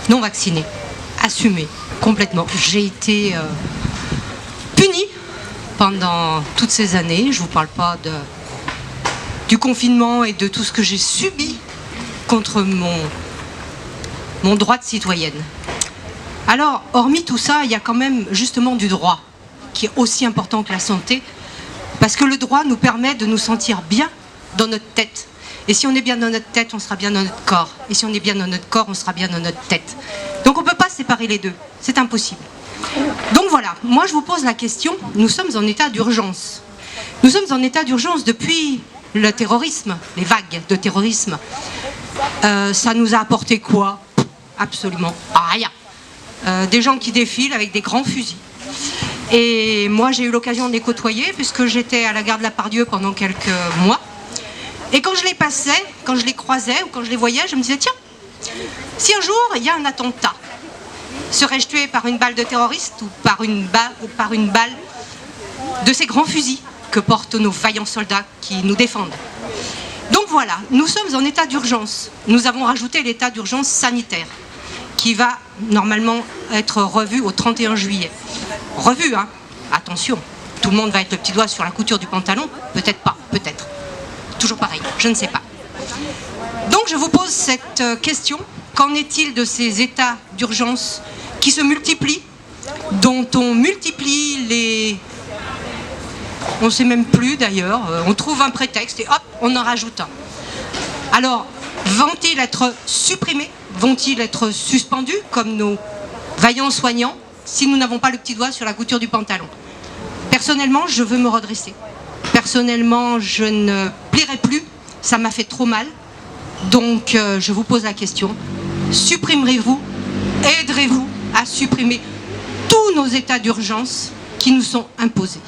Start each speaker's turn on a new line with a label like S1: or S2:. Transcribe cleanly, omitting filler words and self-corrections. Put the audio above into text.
S1: non vaccinés. Assumé, complètement. J'ai été punie pendant toutes ces années. Je ne vous parle pas du confinement et de tout ce que j'ai subi contre mon droit de citoyenne. Alors, hormis tout ça, il y a quand même justement du droit, qui est aussi important que la santé, parce que le droit nous permet de nous sentir bien dans notre tête. Et si on est bien dans notre tête, on sera bien dans notre corps. Et si on est bien dans notre corps, on sera bien dans notre tête. Donc on ne peut pas séparer les deux, c'est impossible. Donc voilà, moi je vous pose la question, nous sommes en état d'urgence. Nous sommes en état d'urgence depuis le terrorisme, les vagues de terrorisme. Ça nous a apporté quoi? Absolument rien. Des gens qui défilent avec des grands fusils. Et moi j'ai eu l'occasion de les côtoyer puisque j'étais à la gare de la Pardieu pendant quelques mois. Et quand je les passais, quand je les croisais ou quand je les voyais, je me disais tiens, si un jour il y a un attentat, serais-je tué par une balle de terroriste ou par une balle de ces grands fusils que portent nos vaillants soldats qui nous défendent? Donc voilà, nous sommes en état d'urgence. Nous avons rajouté l'état d'urgence sanitaire qui va normalement être revu au 31 juillet. Revu, hein, attention, tout le monde va être le petit doigt sur la couture du pantalon, peut-être pas, peut-être. Toujours pareil, je ne sais pas. Donc je vous pose cette question, qu'en est-il de ces états d'urgence qui se multiplient, dont on multiplie les... On ne sait même plus d'ailleurs, on trouve un prétexte et hop, on en rajoute un. Alors, vont-ils être supprimés? Vont-ils être suspendus comme nos vaillants soignants si nous n'avons pas le petit doigt sur la couture du pantalon? Personnellement, je veux me redresser. Personnellement, je ne plierai plus, ça m'a fait trop mal. Donc, je vous pose la question, supprimerez-vous, aiderez-vous à supprimer tous nos états d'urgence qui nous sont imposés?